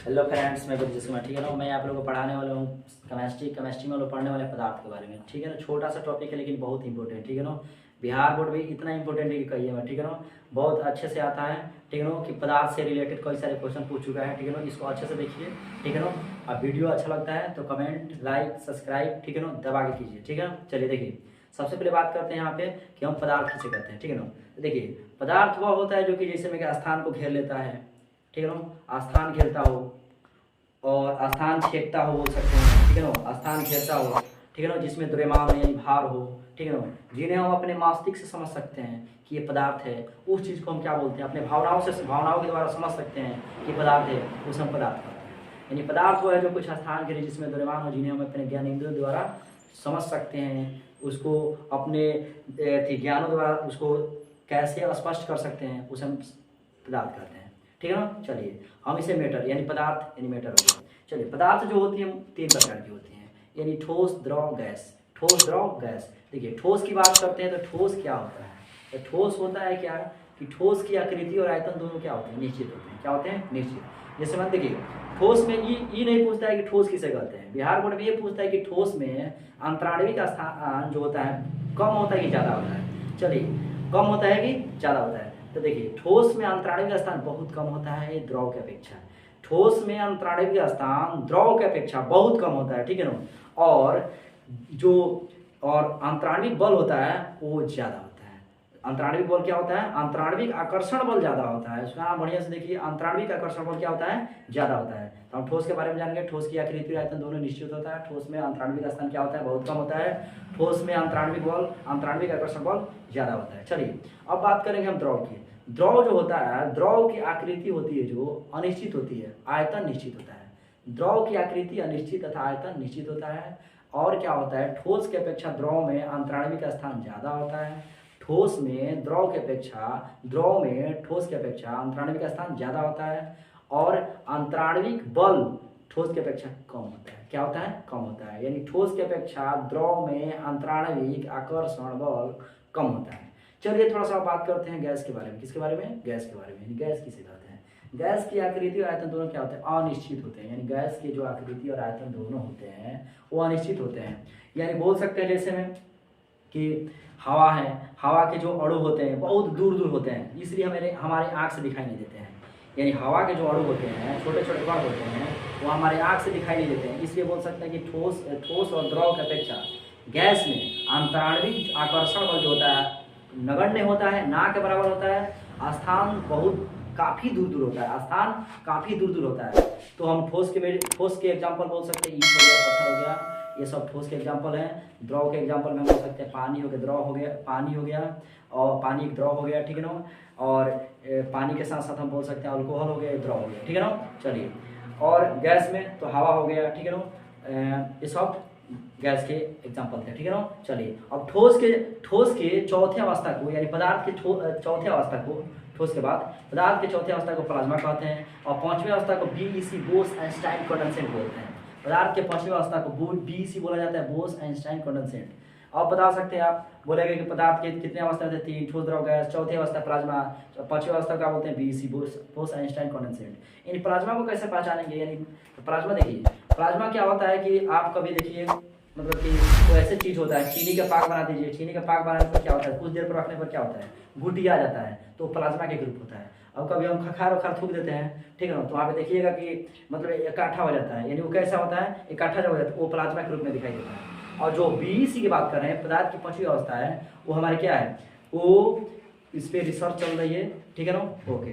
Hello friends, मैं ब्रजेश कुमार। ठीक है ना, मैं आप लोगों को पढ़ाने वाला हूँ केमिस्ट्री में लोग पढ़ने वाले पदार्थ के बारे में। ठीक है ना, छोटा सा टॉपिक है लेकिन बहुत इंपॉर्टेंट। ठीक है ना, बिहार बोर्ड भी इतना इंपॉर्टेंट है कि कहिए मैं। ठीक है ना, बहुत अच्छे से आता है। ठीक है ना, कि पदार्थ से रिलेटेड कई सारे क्वेश्चन पूछ चुका है। ठीक है ना, इसको अच्छे से देखिए। ठीक है ना, अब वीडियो अच्छा लगता है तो कमेंट, लाइक, सब्सक्राइब ठीक है ना दबा के कीजिए। ठीक है ना, चलिए देखिए, सबसे पहले बात करते हैं यहाँ पे कि हम पदार्थ किसे कहते हैं। ठीक है ना, तो देखिए, पदार्थ वह होता है जो कि जैसे में कि स्थान को घेर लेता है। ठीक है ना, स्थान घेरता हो और स्थान छेदता हो बोल सकते हैं। ठीक है ना, स्थान घेरता हो। ठीक है ना, जिसमें द्रव्यमान यानी भार हो। ठीक है ना, जिन्हें हम अपने मस्तिष्क से समझ सकते हैं कि ये पदार्थ है, उस चीज़ को हम क्या बोलते हैं, अपने भावनाओं के द्वारा समझ सकते हैं कि पदार्थ है, उसे हम पदार्थ कहते हैं। यानी पदार्थ वो है जो कुछ स्थान घेरे जिसमें द्रव्यमान हो, जिन्हें हम अपने ज्ञान इंद्रियों द्वारा समझ सकते हैं, उसको अपने ज्ञानों द्वारा उसको कैसे स्पष्ट कर सकते हैं, उसे हम पदार्थ कहते हैं। ठीक है ना, चलिए हम इसे मैटर यानी पदार्थ यानी मैटर हो गया। चलिए, पदार्थ जो होती है तीन प्रकार की होती हैं, यानी ठोस, द्रव, गैस। ठोस, द्रव, गैस। देखिए, ठोस की बात करते हैं तो ठोस क्या होता है? तो ठोस होता है क्या कि ठोस की आकृति और आयतन दोनों क्या होते हैं? निश्चित होते हैं। क्या होते हैं? निश्चित। जैसे मत देखिए, ठोस में ये नहीं पूछता है कि ठोस किसे कहते हैं। बिहार बोर्ड में ये पूछता है कि ठोस में अंतराणविक स्थान जो होता है कम होता है कि ज़्यादा होता है। चलिए, कम होता है कि ज़्यादा होता है? तो देखिए, ठोस में अंतराणविक स्थान बहुत कम होता है द्रव के अपेक्षा। ठोस में अंतराणविक स्थान द्रव के अपेक्षा बहुत कम होता है। ठीक है ना, और जो अंतराणविक बल होता है वो ज़्यादा होता है। अंतराणविक बल क्या होता है? अंतराणविक आकर्षण बल ज़्यादा होता है। उसका नाम बढ़िया से देखिए, अंतराणविक आकर्षण बल क्या होता है? ज़्यादा होता है। तो हम ठोस के बारे में जानेंगे। ठोस की आकृति और आयतन दोनों निश्चित होता है। ठोस में अंतराणविक स्थान क्या होता है? बहुत कम होता है। ठोस में अंतराणविक आकर्षण बल ज़्यादा होता है। चलिए, अब बात करेंगे हम द्रव की। द्रव जो होता है, द्रव की आकृति होती है जो अनिश्चित होती है, आयतन निश्चित होता है। द्रव की आकृति अनिश्चित तथा आयतन निश्चित होता है। और क्या होता है? ठोस के अपेक्षा द्रव में अंतराणविक स्थान ज़्यादा होता है। ठोस में द्रव में ठोस के अपेक्षा अंतराणविक स्थान ज़्यादा होता है। और अंतराणविक बल ठोस की अपेक्षा कम होता है। क्या होता है? कम होता है। यानी ठोस की अपेक्षा द्रव में अंतराणविक आकर्षण बल कम होता है। चलिए, थोड़ा सा बात करते हैं गैस के बारे में। किसके बारे में? गैस के बारे में। गैस किसे कहते हैं? गैस की आकृति और आयतन दोनों क्या होते हैं? अनिश्चित होते हैं। यानी गैस की जो आकृति और आयतन दोनों होते हैं वो अनिश्चित होते हैं। यानी बोल सकते हैं जैसे में कि हवा है, हवा के जो अणु होते हैं बहुत दूर दूर होते हैं, इसलिए हमारे आँख से दिखाई नहीं देते हैं। यानी हवा के जो अणु होते हैं, छोटे छोटे कण होते हैं, वो हमारे आँख से दिखाई नहीं देते हैं। इसलिए बोल सकते हैं कि ठोस और द्रव की अपेक्षा गैस में अंतराणविक आकर्षण बल जो होता है नगण्य होता है, ना के बराबर होता है। स्थान काफ़ी दूर दूर होता है। स्थान काफ़ी दूर दूर होता है। तो हम ठोस के एग्जाम्पल बोल सकते हैं, ईंट हो गया, पत्थर हो गया, ये सब ठोस के एग्जाम्पल हैं। द्रव के एग्जाम्पल में हम बोल सकते हैं पानी हो गया, द्रव हो गया, पानी हो गया और पानी एक द्रव हो गया। ठीक है ना, और पानी के साथ साथ हम बोल सकते हैं अल्कोहल हो गया, द्रव हो गया। ठीक है ना, चलिए, और गैस में तो हवा हो गया। ठीक है ना, ये सब गैस के एग्जाम्पल थे। ठीक है ना, चलिए, अब ठोस के चौथे अवस्था को यानी पदार्थ के चौथे अवस्था को, ठोस के बाद पदार्थ के चौथे अवस्था को प्लाज्मा कहते हैं। और पांचवें अवस्था को बीईसी बोस आइंस्टाइन कंडेंसेट बोलते हैं। पदार्थ के पांचवें अवस्था को बीईसी बोला जाता है, बोस आइंस्टाइन कंडेंसेट। अब बता सकते हैं आप, बोलेंगे कि पदार्थ के कितने अवस्था होते हैं? तीन, ठोस, द्रव, गैस। चौथी अवस्था प्लाज्मा, पांचवी अवस्था क्या बोलते हैं? BEC Bose Einstein condensate. In plasma को कैसे पहचानेंगे? यानी प्लाज्मा देखिए, प्लाज्मा क्या होता है कि आप कभी देखिए, मतलब कि तो ऐसे चीज़ होता है, चीनी का पाक बना दीजिए, चीनी का पाक बनाने पर क्या होता है? कुछ देर पर रखने पर क्या होता है? घुटी आ जाता है, तो प्लाज्मा के ग्रुप होता है। अब कभी हम खखार थूक देते हैं, ठीक है ना, तो वहाँ पे देखिएगा कि मतलब इकट्ठा हो जाता है। यानी वो कैसा होता है? इकट्ठा जब हो जाता है वो प्लाज्मा के रूप में दिखाई देता है। और जो बीईसी की बात कर रहे हैं, पदार्थ की पांचवी अवस्था है, वो हमारे क्या है? वो इस पर रिसर्च चल रही है। ठीक है ना, ओके।